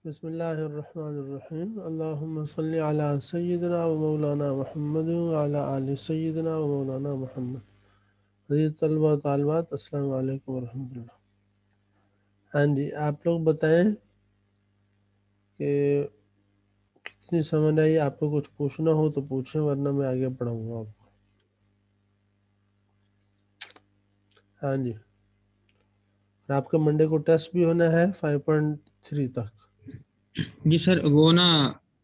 बिस्मिल्लाहिर्रहमानिर्रहीम अल्लाहुम्मा सल्ली अला सय्यिदिना व मौलाना मुहम्मद व अला आलि सय्यिदिना व मौलाना मुहम्मद। अज़ीज़ तलबा व तालिबात, अस्सलामु अलैकुम व रहमतुल्लाह। हाँ जी, आप लोग बताएं कि कितनी समझ आई। आपको कुछ पूछना हो तो पूछें, वरना मैं आगे पढ़ाऊँगा आपको। हाँ जी, और आपका मंडे को टेस्ट भी होना है 5.3 तक। जी सर, वो ना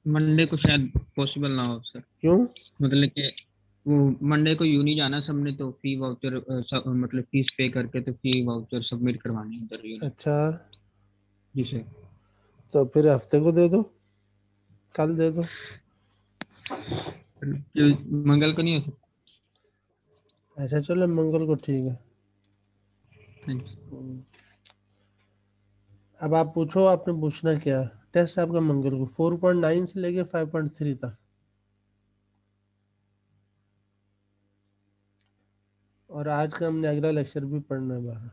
मंडे को शायद पॉसिबल ना हो सर। क्यों? मतलब कि वो मंडे को यूनी जाना सबने, तो फी वाउचर मतलब फीस पे करके तो फी वाउचर सबमिट करवानी है उधर यूनी। अच्छा, जी सर। तो फिर हफ्ते को दे दो, कल दे दो। मंगल को नहीं हो सकता? अच्छा चलो, मंगल को ठीक है। हाँ जी। अब आप पूछो, आपने पूछना क्या। टेस्ट आपका मंगल को 4.9 से लेके 5.3 तक, और आज का हमने अगला लेक्चर भी पढ़ना है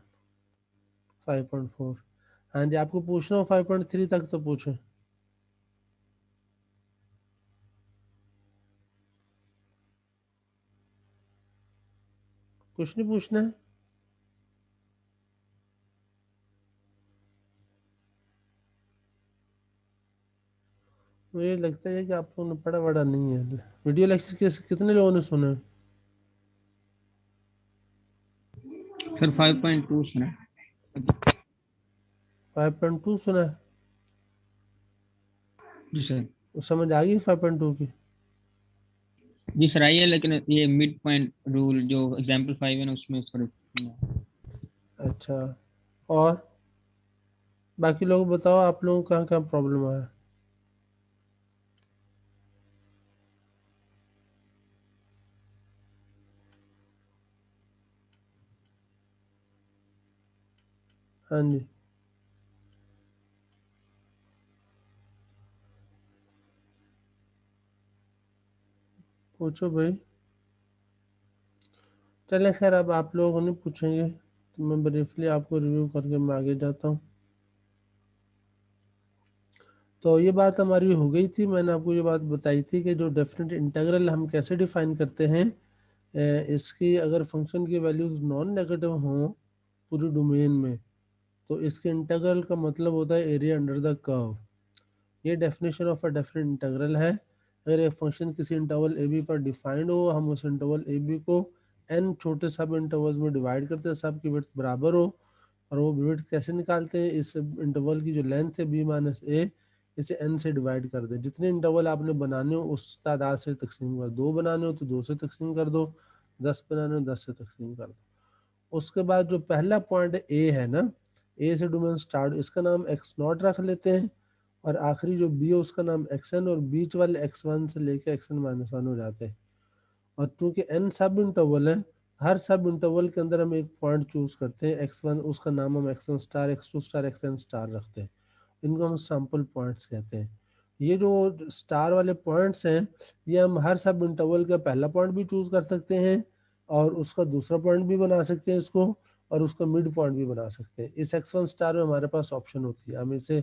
5.4। हाँ जी, आपको पूछना हो 5.3 तक तो पूछें। कुछ नहीं पूछना है? मुझे लगता है कि आप लोगों ने पढ़ा बड़ा नहीं है। वीडियो लेक्चर कितने लोगों ने सुना है? सर 5.2 सुना। 5.2 सुना है? जी सर। तो समझ आ गई 5.2 की? जी सर आई है, लेकिन ये मिड पॉइंट रूल जो एग्जाम्पल 5 है ना, उसमें सर। अच्छा, और बाकी लोग बताओ, आप लोगों को कहाँ कहाँ प्रॉब्लम आया? हाँ जी, पूछो भाई। चले खैर, अब आप लोगों नहीं पूछेंगे तो मैं ब्रीफली आपको रिव्यू करके मैं आगे जाता हूँ। तो ये बात हमारी हो गई थी, मैंने आपको ये बात बताई थी कि जो डेफिनेट इंटीग्रल हम कैसे डिफाइन करते हैं। इसकी अगर फंक्शन की वैल्यूज नॉन नेगेटिव हों पूरी डोमेन में, तो इसके इंटीग्रल का मतलब होता है एरिया अंडर द कर्व। ये definition of a definite integral है। अगर एक फंक्शन किसी इंटरवल ए बी पर डिफाइंड हो, हम उस इंटरवल ए बी को एन छोटे सब इंटरवल्स में डिवाइड करते हैं, सब की विड्थ बराबर हो। और वो विड्थ कैसे निकालते हैं? इस इंटरवल की जो लेंथ है बी माइनस ए, इसे एन से डिवाइड कर दे। जितने इंटरवल आपने बनाने हो उस तादाद से तकसीम कर दो। बनाने हो तो 2 से तकसीम कर दो, 10 बनाने हो 10 से तकसीम कर दो। उसके बाद जो पहला पॉइंट ए है ना, ए से डोमेन स्टार्ट, इसका नाम एक्स नॉट रख लेते हैं। और आखिरी जो बी है उसका नाम एक्स एन, और बीच वाले एक्स वन से लेकर एक्स एन माइनस वन हो जाते हैं। और चूंकि एन सब इंटरवल है, हर सब इंटरवल के अंदर हम एक पॉइंट चूज करते हैं एक्स वन, उसका नाम हम X one star, X two star, X N star रखते हैं। इनको हम सैंपल पॉइंट्स कहते हैं। ये जो स्टार वाले पॉइंट्स हैं, ये हम हर सब इंटरवल का पहला पॉइंट भी चूज कर सकते हैं, और उसका दूसरा पॉइंट भी बना सकते हैं इसको, और उसका मिड पॉइंट भी बना सकते हैं। इस एक्स वन स्टार में हमारे पास ऑप्शन होती है, हम इसे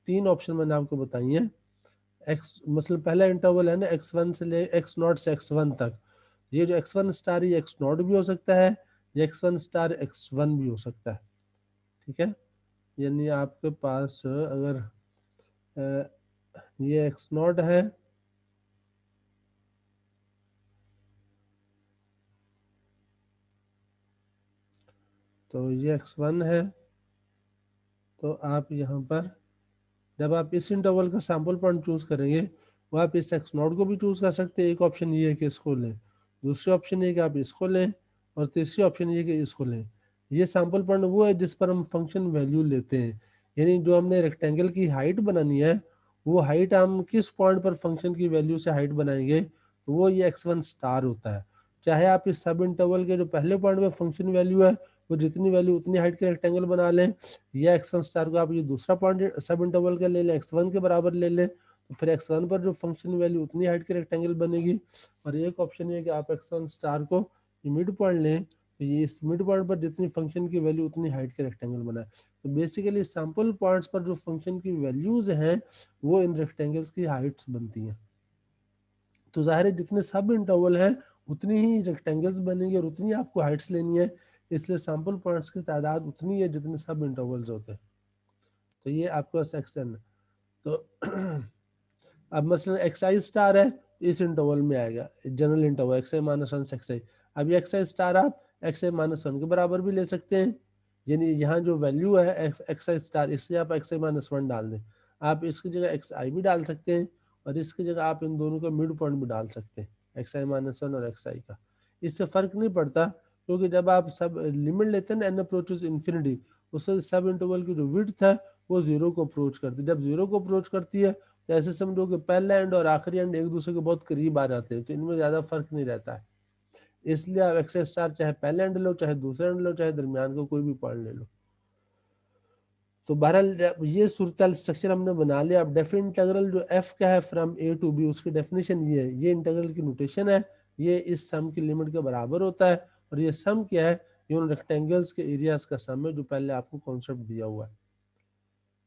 3 ऑप्शन मैंने आपको बताई हैं। एक्स मतलब पहला इंटरवल है ना, एक्स वन से ले एक्स नॉट से एक्स वन तक, ये जो एक्स वन स्टार ये एक्स नॉट भी हो सकता है, ये x one star x one भी हो सकता है। ठीक है, यानी आपके पास अगर ये एक्स नॉट है, तो ये एक्स वन है, तो आप यहाँ पर जब आप इस इंटरवल का सैंपल पॉइंट चूज करेंगे, वो आप इस एक्स नॉट को भी चूज कर सकते हैं। एक ऑप्शन ये है कि इसको लें, दूसरी ऑप्शन ये कि आप इसको लें, और तीसरी ऑप्शन ये कि इसको लें। ये सैंपल पॉइंट वो है जिस पर हम फंक्शन वैल्यू लेते हैं, यानी जो हमने रेक्टेंगल की हाइट बनानी है, वो हाइट हम किस पॉइंट पर फंक्शन की वैल्यू से हाइट बनाएंगे, तो वो ये एक्स वन स्टार होता है। चाहे आप इस सब इंटरवल के जो पहले पॉइंट में फंक्शन वैल्यू है, वो जितनी वैल्यू उतनी हाइट के रेक्टेंगल बना लें, या एक्स वन स्टार को आप ये दूसरा पॉइंट सब इंटरवल का ले लें, एक्स वन के बराबर ले लें, तो फिर एक्स वन पर जो फंक्शन वैल्यू उतनी हाइट के रेक्टेंगल बनेगी। और एक ऑप्शन ये कि आप एक्स वन स्टार को मिड पॉइंट लें, तो ये इस मिड पॉइंट पर जितनी फंक्शन की वैल्यू उतनी हाइट के रेक्टेंगल बना है। तो बेसिकली सैंपल पॉइंट्स पर जो फंक्शन की वैल्यूज हैं वो इन रेक्टेंगल्स की हाइट्स बनती हैं। तो जाहिर है जितने सब इंटरवल हैं उतनी ही रेक्टेंगल्स बनेंगे और उतनी आपको हाइट्स लेनी है, इसलिए सैंपल पॉइंट्स की तादाद उतनी है जितने सब इंटरवल्स होते हैं। तो ये आपका सेक्शन है। तो अब मसलन एक्स आई स्टार है, इस इंटरवल में आएगा जनरल इंटरवल एक्स आई माइनस वन एक्स आई। अब ये एक्स आई स्टार आप एक्स आई माइनस वन के बराबर भी ले सकते हैं, यानी यहाँ जो वैल्यू है एक्स आई स्टार इससे आप एक्स आई माइनस वन डाल दें। आप इसकी जगह एक्स आई भी डाल सकते हैं और इसकी जगह आप इन दोनों का मिड पॉइंट भी डाल सकते हैं, एक्स आई माइनस वन और एक्स आई का। इससे फर्क नहीं पड़ता, क्योंकि जब आप सब लिमिट लेते हैं ना एन अप्रोचेस इन्फिनिटी, उससे सब इंटरवल की जो विड्थ है वो जीरो को अप्रोच करती है। जब जीरो को अप्रोच करती है तो ऐसे समझो कि पहला एंड और आखिरी एंड एक दूसरे के बहुत करीब आ जाते हैं, तो इनमें ज्यादा फर्क नहीं रहता है। इसलिए आप एक्स स्टार चाहे पहले एंड लो, चाहे दूसरे एंड लो, चाहे दरमियान का कोई भी पॉइंट ले लो। तो बहरहाल ये सूरत स्ट्रक्चर हमने बना लिया। अब डेफिनेट इंटीग्रल जो एफ का है फ्रॉम ए टू बी, उसकी डेफिनेशन ये है, ये इंटीग्रल की नोटेशन है, ये इस सम की लिमिट के बराबर होता है। और ये सम क्या है, ये उन रेक्टेंगल्स के एरियाज का सम है जो पहले आपको कॉन्सेप्ट दिया हुआ है,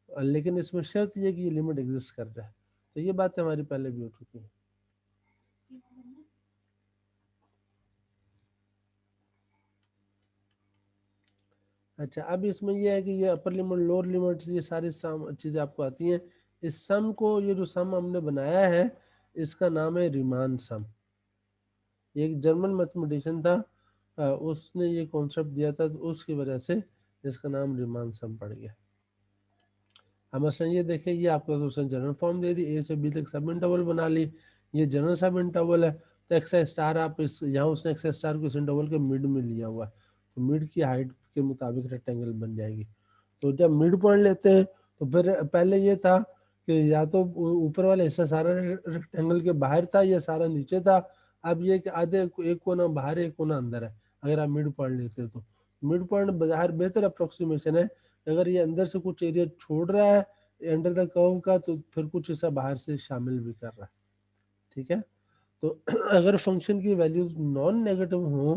लेकिन इसमें शर्त ये कि ये लिमिट एग्जिस्ट कर रहा है। तो ये बात हमारी पहले भी हो चुकी है। अच्छा, अब इसमें यह है कि ये अपर लिमिट लोअर लिमिट ये सारी चीजें आपको आती हैं। इस सम को, ये जो सम हमने बनाया है इसका नाम है रीमान सम। ये एक जर्मन मैथमेटिशियन था, उसने ये कॉन्सेप्ट दिया था, तो उसकी वजह से इसका नाम रीमान सम पड़ गया। अब मसलन ये देखिए, ये आपको उसने जनरल फॉर्म दे दी, ए से बी तक सब इंटरवल बना ली, ये जनरल सब इंटरवल है। तो एक्स स्टार आप इस यहाँ उसने एक्स स्टार को इस इंटरवल के मिड में लिया हुआ है, तो मिड की हाइट के मुताबिक रेक्टेंगल बन जाएगी। तो जब मिड पॉइंट लेते हैं तो फिर पहले ये था कि या तो ऊपर वाला हिस्सा सारा रेक्टेंगल के बाहर था या सारा नीचे था। अब ये कि आधे एक कोना बाहर है एक कोना अंदर है, अगर आप मिड पॉइंट लेते हो तो मिड पॉइंट बाहर बेहतर अप्रोक्सीमेशन है। अगर ये अंदर से कुछ एरिया छोड़ रहा है अंडर द कर्व का, तो फिर कुछ हिस्सा बाहर से शामिल भी कर रहा है। ठीक है, तो अगर फंक्शन की वैल्यूज नॉन नेगेटिव हो,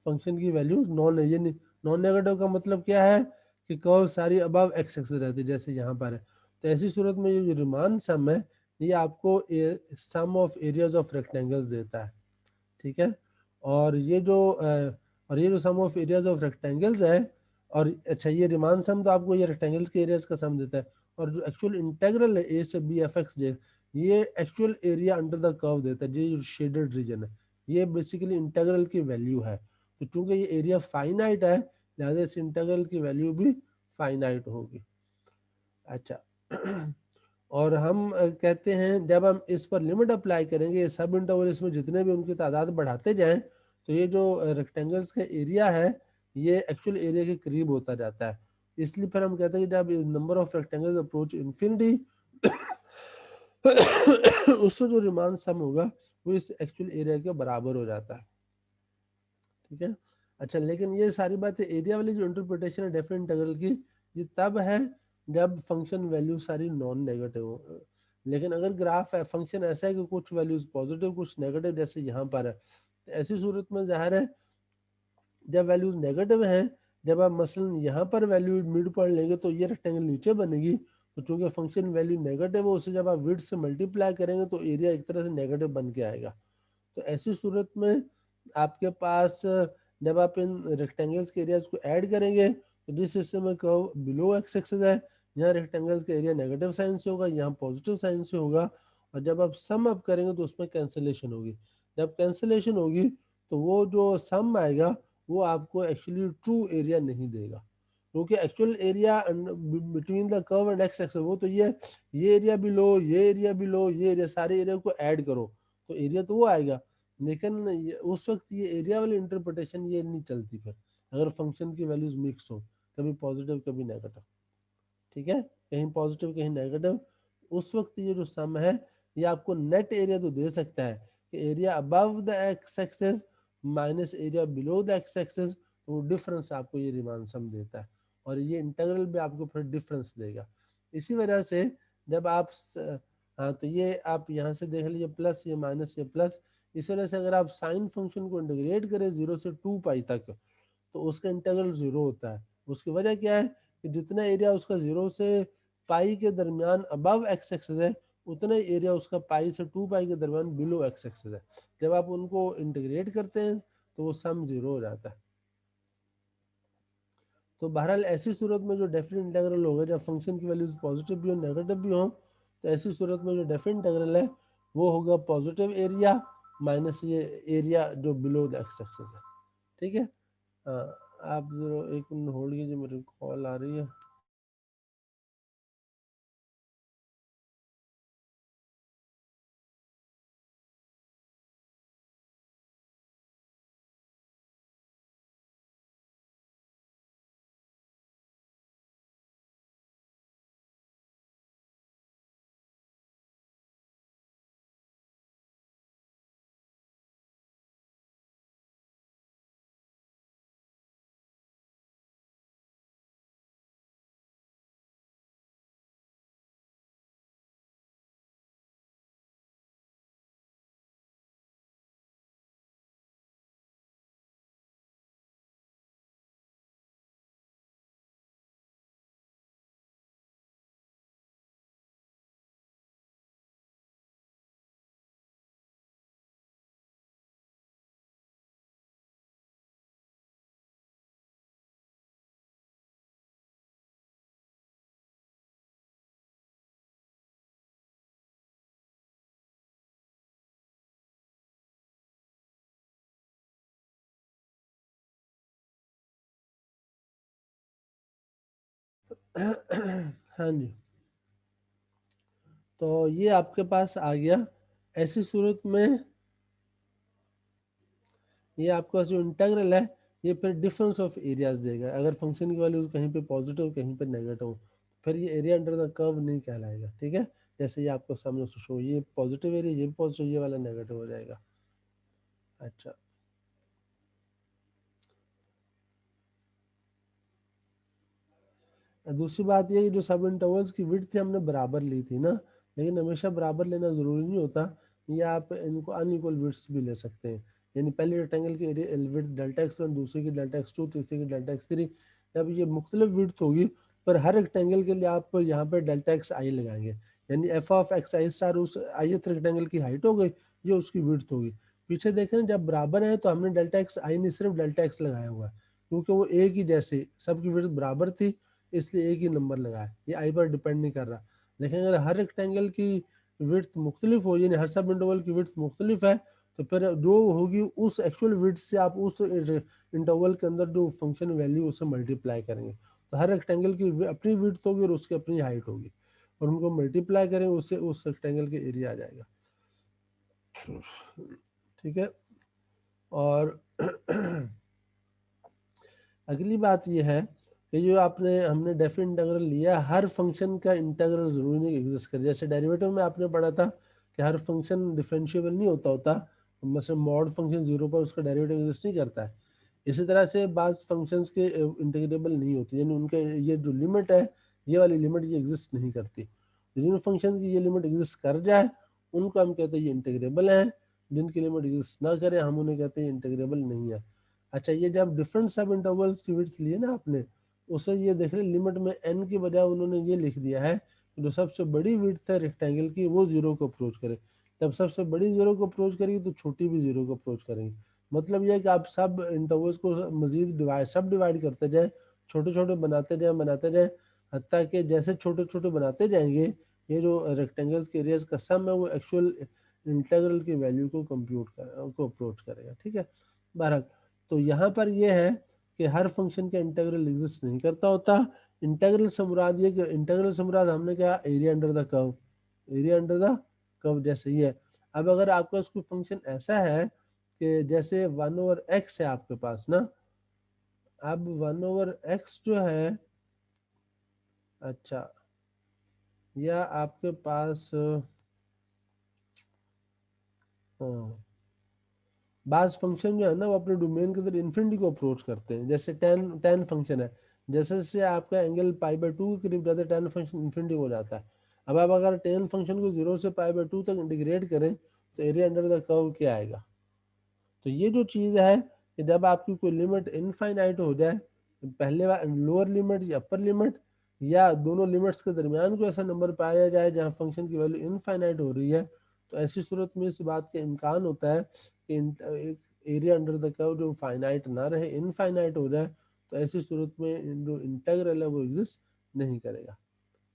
फंक्शन की वैल्यूज नॉन, ये नॉन नेगेटिव का मतलब क्या है कि कर्व सारी अबव एक्स एक्सिस रहती है जैसे यहाँ पर है। तो ऐसी सूरत में ये जो रीमान सम है ये आपको सम ऑफ एरियाज ऑफ रेक्टेंगल्स देता है। ठीक है, और ये जो सम ऑफ एरियाज ऑफ रेक्टेंगल्स है, और अच्छा ये रीमान सम तो आपको ये रेक्टेंगल्स के एरियाज का सम देता है, और जो एक्चुअल इंटीग्रल है ए से बी एफ एक्स जे, ये actual area under the curve देता है, ये जो शेडेड रीजन है ये बेसिकली इंटीग्रल की वैल्यू है। तो चूंकि ये एरिया फाइनाइट है लिहाजा इस इंटीग्रल की वैल्यू भी फाइनाइट होगी। अच्छा और हम कहते हैं जब हम इस पर लिमिट अप्लाई करेंगे सब इंटरवल इसमें जितने भी उनकी तादाद बढ़ाते जाएं, तो ये जो रेक्टेंगल्स का एरिया है ये एक्चुअल एरिया के करीब होता जाता है। इसलिए फिर हम कहते हैं कि जब number of rectangles approach infinity उसमें जो रिमान सम होगा वो इस एक्चुअल एरिया के बराबर हो जाता है। ठीक है, अच्छा लेकिन ये सारी बातें एरिया वाली जो इंटरप्रिटेशन है डेफिनेट इंटीग्रल की, ये तब है जब फंक्शन वैल्यू सारी नॉन नेगेटिव हो। लेकिन अगर ग्राफ है फंक्शन ऐसा है कि कुछ वैल्यूज पॉजिटिव कुछ नेगेटिव जैसे यहाँ पर है, तो ऐसी सूरत में जाहिर है जब वैल्यूज नेगेटिव हैं, जब आप मसलन यहाँ पर वैल्यू मिड पॉइंट लेंगे तो ये रेक्टेंगल नीचे बनेगी। तो चूंकि फंक्शन वैल्यू नेगेटिव है उसे जब आप विड्थ से मल्टीप्लाई करेंगे तो एरिया एक तरह से नेगेटिव बन के आएगा। तो ऐसी सूरत में आपके पास जब आप इन रेक्टेंगल्स के एरियाज को ऐड करेंगे तो जिस हिस्से में कर्व बिलो एक्स एक्सिस है यहाँ रेक्टेंगल्स का एरिया नेगेटिव साइन से होगा, यहाँ पॉजिटिव साइन से होगा। और जब आप सम अप करेंगे तो उसमें कैंसिलेशन होगी। जब कैंसिलेशन होगी तो वो जो सम आएगा वो आपको एक्चुअली ट्रू एरिया नहीं देगा, क्योंकि actual area between the curve and x axis वो तो ये एरिया भी लो, ये एरिया भी लो, ये एरिया सारे एरिया को ऐड करो तो एरिया तो वो आएगा। लेकिन उस वक्त ये एरिया वाली इंटरप्रिटेशन ये नहीं चलती फिर, अगर फंक्शन की वैल्यूज मिक्स हो, कभी पॉजिटिव कभी नेगेटिव। ठीक है, कहीं पॉजिटिव कहीं नेगेटिव, उस वक्त ये जो सम है ये आपको नेट एरिया तो दे सकता है कि area above the x axis minus area below the x axis, तो वो डिफरेंस आपको ये रीमान सम देता है, और ये इंटीग्रल भी आपको फिर डिफरेंस देगा। इसी वजह से जब आप हाँ तो ये आप यहाँ से देख लीजिए प्लस ये माइनस ये प्लस, इस वजह से अगर आप साइन फंक्शन को इंटीग्रेट करें 0 से 2 पाई तक, तो उसका इंटीग्रल 0 होता है। उसकी वजह क्या है कि जितना एरिया उसका 0 से पाई के दरमियान अबव एक्स एक्सिस है, उतना ही एरिया उसका पाई से 2 पाई के दरमियान बिलो एक्स एक्सिस है। जब आप उनको इंटीग्रेट करते हैं तो वो सम 0 हो जाता है। तो बहरहाल ऐसी सूरत में जो डेफिनेट इंटीग्रल होगा, जब फंक्शन की वैल्यूज पॉजिटिव भी हो नेगेटिव भी हो, तो ऐसी सूरत में जो डेफिनेट इंटीग्रल है वो होगा पॉजिटिव एरिया माइनस ये एरिया जो बिलो द एक्स एक्सिस है। ठीक है। आप जरा एक मिनट होल्ड कीजिए, मेरी कॉल आ रही है। हाँ जी, तो ये आपके पास आ गया। ऐसी सूरत में ये आपका जो इंटीग्रल है ये फिर डिफरेंस ऑफ एरियाज देगा। अगर फंक्शन की वैल्यू कहीं पे पॉजिटिव कहीं पे नेगेटिव, फिर ये एरिया अंडर द कर्व नहीं कहलाएगा। ठीक है, जैसे ये आपको सामने से शो, ये पॉजिटिव एरिया, ये पॉजिटिव, ये वाला नेगेटिव हो जाएगा। अच्छा, दूसरी बात ये कि जो सब इंटरवल्स की विड्थ थी हमने बराबर ली थी ना, लेकिन हमेशा बराबर लेना जरूरी नहीं होता। ये आप इनको अनइक्वल विड्थ्स भी ले सकते हैं। यानी पहले रेक्टेंगल की विड्थ डेल्टा एक्स वन, दूसरे की डेल्टा एक्स टू, तीसरे की डेल्टा एक्स थ्री। जब ये मुख्तलिफ विड्थ होगी, पर हर रेक्टेंगल के लिए आप यहाँ पे डेल्टा एक्स आई लगाएंगे। यानी F of x I star उस ith रेक्टेंगल की हाइट हो गई, ये उसकी विड्थ होगी। पीछे देखें जब बराबर है तो हमने डेल्टा एक्स आई नहीं सिर्फ डेल्टा एक्स लगाया हुआ है, क्योंकि वो एक ही जैसे सबकी विड्थ बराबर थी, इसलिए एक ही नंबर लगाया। ये आई पर डिपेंड नहीं कर रहा। लेकिन अगर हर रेक्टेंगल की विड्थ मुख्तलिफ हो, यानी हर सब इंटरवल की विड्थ मुख्तलिफ है, तो फिर जो होगी उस एक्चुअल विड्थ से आप उस इंटरवल के अंदर जो फंक्शन वैल्यू उसे मल्टीप्लाई करेंगे। तो हर रेक्टेंगल की अपनी विड्थ होगी और उसकी अपनी हाइट होगी, और उनको मल्टीप्लाई करेंगे, उससे उस रेक्टेंगल के एरिया आ जाएगा। ठीक है। और अगली बात यह है कि जो आपने हमने डेफिनेट इंटीग्रल लिया, हर फंक्शन का इंटीग्रल जरूरी नहीं एग्जिस्ट करे। जैसे डेरिवेटिव में आपने पढ़ा था कि हर फंक्शन डिफरेंशिएबल नहीं होता। मतलब मॉड फंक्शन 0 पर उसका डेरिवेटिव एग्जिस्ट नहीं करता है। इसी तरह से बाज फंक्शंस के इंटीग्रेबल नहीं होते, यानी उनके ये जो लिमिट है, ये वाली लिमिट ये एग्जिस्ट नहीं करती। जिन फंक्शन की ये लिमिट एग्जिस्ट कर जाए उनको हम कहते हैं ये इंटीग्रेबल है, जिनकी लिमिट एग्जिस्ट ना करे हम उन्हें कहते हैं इंटीग्रेबल नहीं है। अच्छा, ये जब डिफरेंट सब इंटरवल्स की विड्थ लिए ना आपने, उसे ये देख रहे लिमिट में n की बजाय उन्होंने ये लिख दिया है कि जो सबसे बड़ी विड्थ है रेक्टेंगल की वो 0 को अप्रोच करे। जब सबसे बड़ी 0 को अप्रोच करेगी तो छोटी भी 0 को अप्रोच करेंगी। मतलब यह है कि आप सब इंटरवल्स को मजीद सब डिवाइड करते जाए, छोटे छोटे बनाते जाए, हत्ता कि जैसे छोटे छोटे बनाते जाएंगे, ये जो रेक्टेंगल्स के एरियाज का सम है वो एक्चुअल इंटीग्रल की वैल्यू को कंप्यूट कर को अप्रोच करेगा। ठीक है। बहरहाल, तो यहाँ पर यह है कि हर फंक्शन का इंटीग्रल एग्जिस्ट नहीं करता होता। इंटीग्रल से मुराद ये कि इंटीग्रल से मुराद हमने क्या, area under the curve, area under the curve जैसे ही है। अब अगर आपका कोई फंक्शन ऐसा है कि जैसे 1/x है आपके पास ना, अब 1/x जो है, अच्छा, या आपके पास हाँ, बाज फंक्शन जो है ना वो अपने डोमेन के अंदर इन्फिनिटी को अप्रोच करते हैं। जैसे टेन टेन फंक्शन है, जैसे जैसे आपका एंगल π/2 के करीब जाता है टेन फंक्शन इन्फिनिटी हो जाता है। अब आप अगर टेन फंक्शन को 0 से π/2 तक इंटीग्रेट करें तो एरिया अंडर द कर्व क्या आएगा। तो ये जो चीज़ है कि जब आपकी कोई लिमिट इनफाइनाइट हो जाए, पहले लोअर लिमिट या अपर लिमिट या दोनों लिमिट्स के दरमियान कोई ऐसा नंबर पाया जाए जहां फंक्शन की वैल्यू इनफाइनाइट हो रही है, तो ऐसी सूरत में इस बात का इम्कान होता है कि एक एरिया अंडर द कर्व जो फाइनाइट ना रहे, इनफाइनाइट हो जाए, तो ऐसी सूरत में जो इंटीग्रल है वो एग्जिस्ट नहीं करेगा।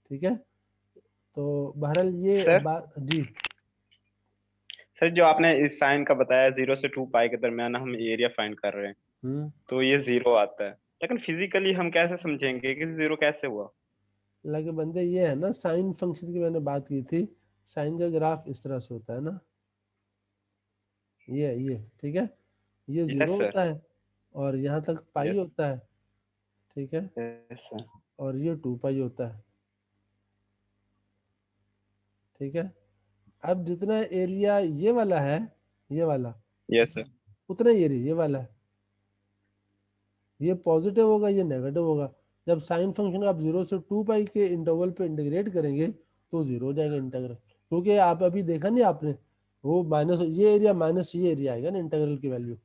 ठीक है, तो बहरहाल ये सर बात जी। सर जो आपने इस साइन का बताया 0 से 2 पाई के दरमियान हम एरिया फाइंड कर रहे हैं, हम्म तो ये 0 आता है, लेकिन फिजिकली हम कैसे समझेंगे कि 0 कैसे हुआ? लगे बंदे, ये है ना साइन फंक्शन की मैंने बात की थी, साइन का ग्राफ इस तरह से होता है ना, ये ठीक है, ये यस जीरो सर। होता है और यहाँ तक पाई यस। होता है। ठीक है, यस सर। और ये 2 पाई होता है। ठीक है, अब जितना एरिया ये वाला है, ये वाला, यस सर। उतना ही एरिया ये वाला है। ये पॉजिटिव होगा, ये नेगेटिव होगा। जब साइन फंक्शन आप 0 से 2 पाई के इंटरवल पे इंटीग्रेट करेंगे तो 0 हो जाएगा इंटीग्रल, क्योंकि आप अभी देखा नहीं आपने, वो माइनस ये एरिया माइनस ये एरिया आएगा ना इंटीग्रल की वैल्यू।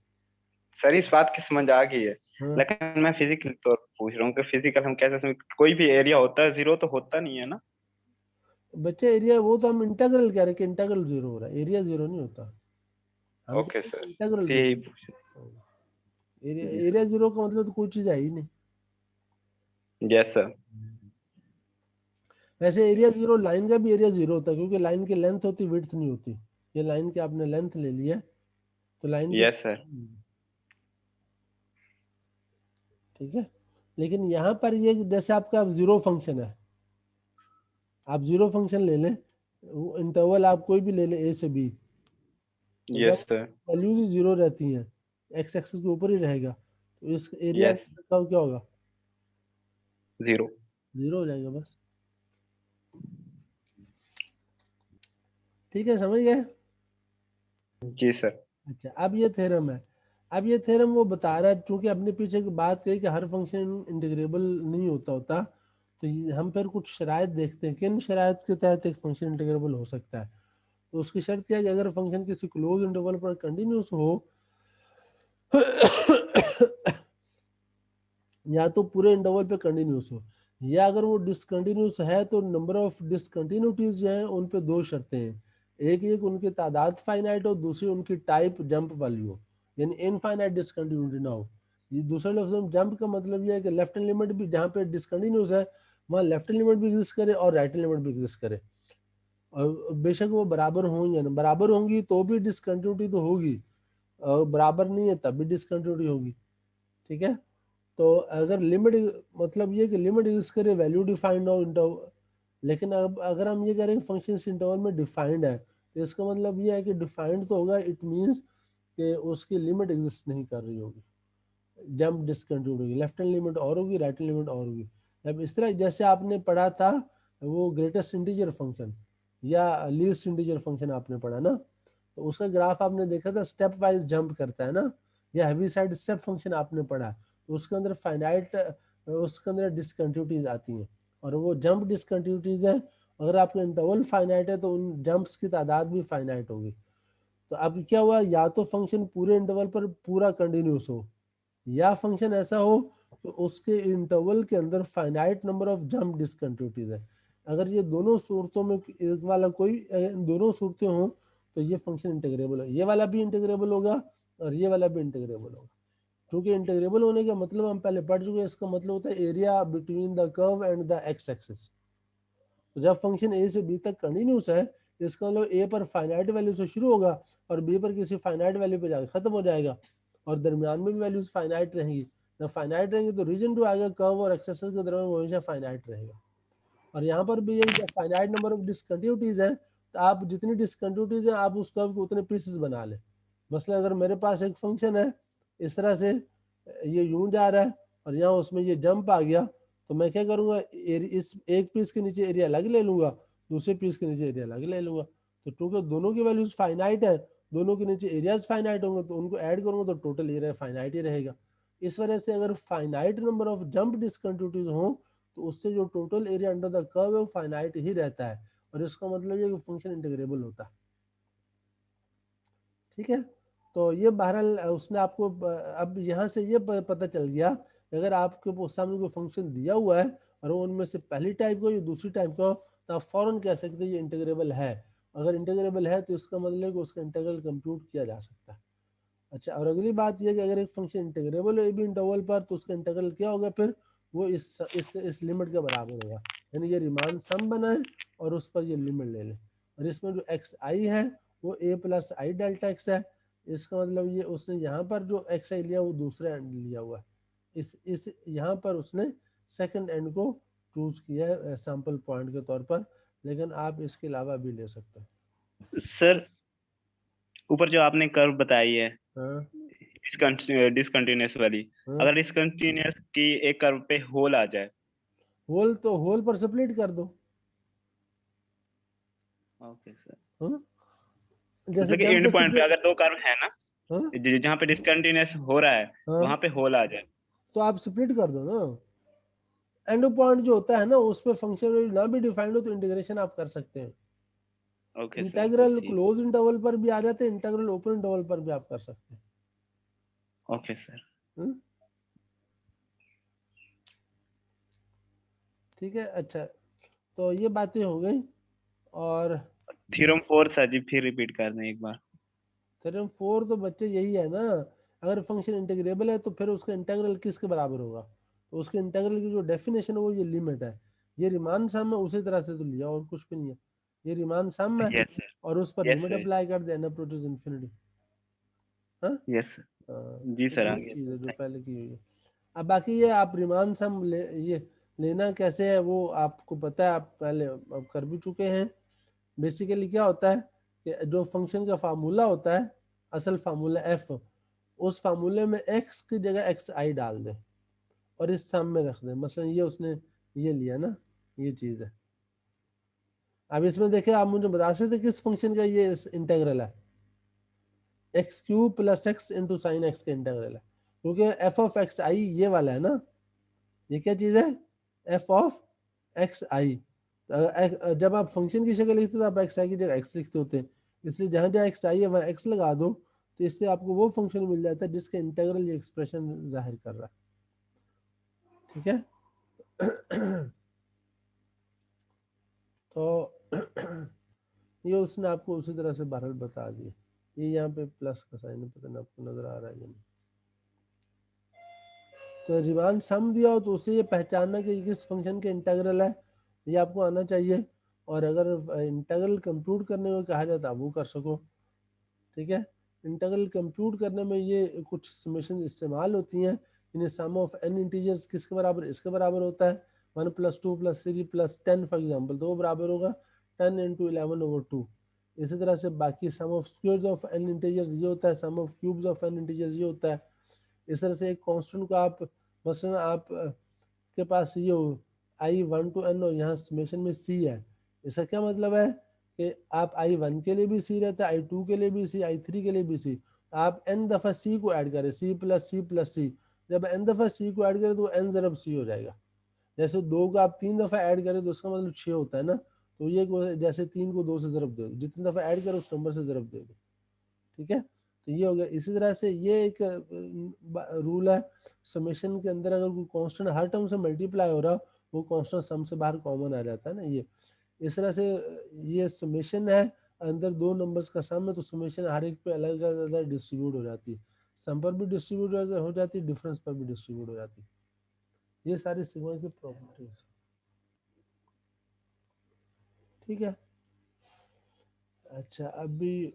सर इस बात की समझ आ गई है, हाँ लेकिन मैं फिजिकल तौर पर पूछ रहा हूँ कि फिजिकल हम कैसे समझ, कोई भी एरिया होता है 0 तो होता नहीं है ना? बच्चे, एरिया वो तो हम इंटीग्रल कह रहे हैं कि इंटीग्रल 0 हो रहा है, एरिया 0 नहीं होता। हम कह ओके रहे हैं सर। कि इंटीग्रल तो 0। यही पूछ। एरिया जी एरिया सर। 0 का मतलब तो कोई चीज है ही नहीं। Yes sir. वैसे एरिया 0, लाइन का भी एरिया 0 होता है, क्योंकि लाइन की लेंथ होती, विड्थ नहीं होती। ये लाइन की आपने लेंथ ले लिया, तो लाइन की, यस सर। ठीक है। लेकिन यहाँ पर ये जैसे आपका 0 फंक्शन है, आप 0 फंक्शन ले लें, इंटरवल आप कोई भी ले लें ए से बी, तो जब यस सर। वैल्यूज 0 रहती हैं, एक्स एक्सिस के ऊपर ही रहेगा, तो इस एरिया यस। का क्या होगा? 0। 0 हो जाएगा बस। ठीक है, समझ गए? जी सर। अच्छा, अब ये थ्योरम है। अब ये थ्योरम वो बता रहा है, चूंकि अपने पीछे की बात कही कि हर फंक्शन इंटीग्रेबल नहीं होता, तो हम फिर कुछ शराइत देखते हैं, किन शराइत के तहत एक फंक्शन इंटीग्रेबल हो सकता है। तो उसकी शर्त क्या है कि अगर फंक्शन किसी क्लोज इंटरवल पर कंटिन्यूस हो या तो पूरे इंटरवल पे कंटिन्यूस हो, या अगर वो डिसकंटिन्यूस है तो नंबर ऑफ डिसकंटिन्यूटीज जो है उन पे दो शर्तें हैं। एक एक उनकी तादाद फाइनाइट हो, दूसरी उनकी टाइप जंप वाली हो, यानी इनफाइनाइट डिसकंटिन्यूटी ना हो। ये दूसरे लफ्ज में जंप का मतलब ये है कि लेफ्ट हैंड लिमिट भी जहाँ पे डिसकंटिन्यूस है वहाँ लेफ्ट हैंड लिमिट भी एग्जिस्ट करे और राइट हैंड लिमिट भी एग्जिस्ट करे, और बेशक वो बराबर हों या ना, बराबर होंगी तो भी डिसकंटिन्यूटी तो होगी, और बराबर नहीं है तब भी डिसकंटिन्यूटी होगी। ठीक है, तो अगर लिमिट, मतलब ये कि लिमिट यूज करें वैल्यू डिफाइंड हो इंटरवल, लेकिन अब अगर हम ये करें फंक्शन इंटरवल में डिफाइंड है, तो इसका मतलब ये है कि डिफाइंड तो होगा, इट मींस कि उसकी लिमिट एग्जिस्ट नहीं कर रही होगी, जंप डिसकंटिन्यूड होगी, लेफ्ट हैंड लिमिट और होगी, राइट हैंड लिमिट और होगी। अब इस तरह जैसे आपने पढ़ा था वो ग्रेटेस्ट इंटीजर फंक्शन या लीस्ट इंटीजर फंक्शन आपने पढ़ा ना, तो उसका ग्राफ आपने देखा था स्टेप वाइज जंप करता है ना, या हैवी साइड स्टेप फंक्शन आपने पढ़ा, तो उसके अंदर फाइनाइट, उसके अंदर डिसकंटिन्यूटीज आती हैं, और वो जंप डिसकंटिन्यूटीज है। अगर आपका इंटरवल फाइनाइट है तो उन जंप्स की तादाद भी फाइनाइट होगी। तो अब क्या हुआ, या तो फंक्शन पूरे इंटरवल पर पूरा कंटिन्यूस हो, या फंक्शन ऐसा हो कि उसके इंटरवल के अंदर finite number of jump discontinuities है। अगर ये दोनों सूरतों में एक वाला कोई दोनों सूरतें हों तो ये फंक्शन इंटीग्रेबल है, ये वाला भी इंटीग्रेबल होगा और ये वाला भी इंटीग्रेबल होगा। क्योंकि इंटीग्रेबल होने का मतलब हम पहले पढ़ चुके हैं, इसका मतलब होता है area between the curve and the x axis. तो जब फंक्शन ए से बी तक कंटिन्यूस है, इसका मतलब ए पर फाइनाइट वैल्यू से शुरू होगा और बी पर किसी फाइनाइट वैल्यू पे जाकर खत्म हो जाएगा, और दरमियान में भी वैल्यूज फाइनाइट रहेंगी। जब फाइनाइट रहेंगी तो रीजन टू आएगा, कर्व और एक्सेस के दरमियान वो हमेशा फाइनाइट रहेगा। और यहाँ पर भी ये फाइनाइट नंबर ऑफ डिसकंटिन्यूटीज है, तो आप जितनी डिसकंटिन्यूटीज है आप उस कर्व के उतने पीसेस बना लें। मसला अगर मेरे पास एक फंक्शन है इस तरह से, ये यूं जा रहा है और यहाँ उसमें ये जंप आ गया, तो मैं क्या करूंगा, इस एक पीस के नीचे एरिया अलग ले लूंगा, दूसरे पीस के नीचे एरिया अलग ले लूंगा। तो चूंकि दोनों की वैल्यूज फाइनाइट है, दोनों के नीचे एरियाज फाइनाइट होंगे, तो उनको ऐड करूंगा तो टोटल एरिया फाइनाइट ही रहेगा। इस वजह से अगर finite number of jump discontinuities हो तो उससे जो total area under the curve है वो फाइनाइट ही रहता है, और इसका मतलब ये कि फंक्शन इंटीग्रेबल होता है। ठीक है, तो ये बहरहाल उसने आपको अब यहाँ से ये पता चल गया कि अगर आपके सामने कोई फंक्शन दिया हुआ है और वो उनमें से पहली टाइप का या दूसरी टाइप का हो तो आप फौरन कह सकते हैं ये इंटीग्रेबल है। अगर इंटीग्रेबल है तो इसका मतलब है कि उसका इंटीग्रल कंप्यूट किया जा सकता है। अच्छा, और अगली बात यह कि अगर एक फंक्शन इंटीग्रेबल है भी इंटरवल पर तो उसका इंटीग्रल क्या होगा, फिर वो इस लिमिट के बराबर होगा। यानी ये रिमान सम बनाए और उस पर ये लिमिट ले लें। और इसमें जो एक्स आई है वो ए प्लस आई डेल्टा एक्स है। इसका मतलब ये उसने यहाँ पर जो एक्स आई लिया वो दूसरा एंड लिया हुआ है। इस यहाँ पर उसने सेकंड एंड को चूज किया है सैंपल पॉइंट के तौर पर, लेकिन आप इसके अलावा भी ले सकते हैं। सर ऊपर जो आपने कर्व बताई है हाँ डिसकंटिन्यूअस वाली, हाँ, अगर डिसकंटिन्यूअस की एक कर्व पे होल आ जाए, होल तो होल पर स्प्लिट कर दो। ओके सर, हाँ? जैसे मतलब कि जंप एंड पॉइंट पे स्प्लिट। अगर दो कर्व है ना, हाँ जहाँ पे डिसकंटिन्यूअस हो रहा है हाँ, वहां पे होल आ जाए, तो आप स्प्लिट कर दो ना। एंड पॉइंट जो होता है ना उस पे फंक्शन ना भी डिफाइंड हो तो इंटीग्रेशन आप कर सकते हैं। ओके सर, इंटीग्रल ठीक, क्लोज इंटरवल पर भी आ जाते हैं, इंटीग्रल ओपन इंटरवल पर भी आप कर सकते हैं। Okay sir. हम्म? ठीक है। अच्छा, तो ये बातें हो गई। और थ्योरम 4 सर जी फिर रिपीट कर दें एक बार। थ्योरम 4 तो बच्चे यही है ना, अगर फंक्शन इंटीग्रेबल है तो फिर उसका इंटीग्रल किसके बराबर होगा, तो उसके इंटीग्रल की जो डेफिनेशन है वो ये लिमिट है। ये रिमान सम है, उसी तरह से तो लिया और कुछ भी नहीं है। ये रिमान सम है यस सर, और उस पर यस लिमिट सर, अप्लाई कर दे, n अप्रोचेस इंफिनिटी। हाँ यस सर, जी तो सर, आ यही गया चीज़ सर, है जो थैंक पहले की हुई है। अब बाकी ये आप रिमान सम ये लेना कैसे है वो आपको पता है, आप पहले अब कर भी चुके हैं। बेसिकली क्या होता है कि जो फंक्शन का फार्मूला होता है, असल फार्मूला एफ, उस फार्मूले में एक्स की जगह एक्स आई डाल दें और इस सम में रख दें। मसलन ये उसने ये लिया ना, ये चीज़ है। अब इसमें देखिए आप मुझे बता सकते किस फंक्शन का ये इंटेग्रल है। X cube plus x into sine x का इंटेग्रल है, क्योंकि एफ ऑफ एक्स आई ये वाला है ना। ये क्या चीज़ है, एफ ऑफ एक्स आई। जब आप फंक्शन की शक्ल लिखते हो तो आप एक्स आई की जगह एक्स लिखते होते हैं, इसलिए जहाँ जहाँ एक्स आई है वहाँ एक्स लगा दो, तो इससे आपको वो फंक्शन मिल जाता है जिसका इंटेग्रल ये एक्सप्रेशन जाहिर कर रहा है। ठीक है। तो ये उसने आपको उसी तरह से बहरहाल बता दिया। ये यहाँ पे प्लस का साइन है, पता नहीं आपको नजर आ रहा है या नहीं। तो रिमान सम दिया हो तो उसे ये पहचानना कि किस फंक्शन के इंटीग्रल है ये आपको आना चाहिए। और अगर इंटीग्रल कंप्यूट करने को कहा जाता है वो कर सको। ठीक है। इंटीग्रल कंप्यूट करने में ये कुछ समेशन इस्तेमाल होती हैं। इन्हें सम ऑफ एन इंटीजर्स किसके बराबर, इसके बराबर होता है 1 + 2 + 3 + 10 फॉर एग्जाम्पल, तो वो बराबर होगा 10 × 11/2। इसी तरह से बाकी sum of squares of N integers ये होता है, sum of cubes of N integers ये होता है। इस तरह से एक कांस्टेंट को आप मसलन आप के पास ये हो i1 to n और यहाँ समेशन में c है। इसका क्या मतलब है कि आप i1 के लिए भी c रहता है, i2 के लिए भी c, i3 के लिए भी c। आप n दफ़ा c को ऐड करें, c + c + c, जब n दफ़ा c को ऐड करें तो n ज़रब c हो जाएगा। जैसे 2 को आप 3 दफ़ा ऐड करें तो उसका मतलब 6 होता है ना, तो ये जैसे 3 को 2 से ज़रब दे दो, जितनी दफ़ा ऐड करो उस नंबर से ज़रब दे दो। ठीक है। तो ये हो गया। इसी तरह से ये एक रूल है, समेशन के अंदर अगर कोई कांस्टेंट हर टर्म से मल्टीप्लाई हो रहा वो कांस्टेंट सम से बाहर कॉमन आ जाता है ना। ये इस तरह से ये समेशन है, अंदर दो नंबर्स का सम है तो समेशन हर एक पे अलग अलग डिस्ट्रीब्यूट हो जाती है, सम पर भी डिस्ट्रीब्यूट हो जाती है, डिफरेंस पर भी डिस्ट्रीब्यूट हो जाती है। ये सारी सिग्मा की प्रॉपर्टीज। ठीक है। अच्छा, अभी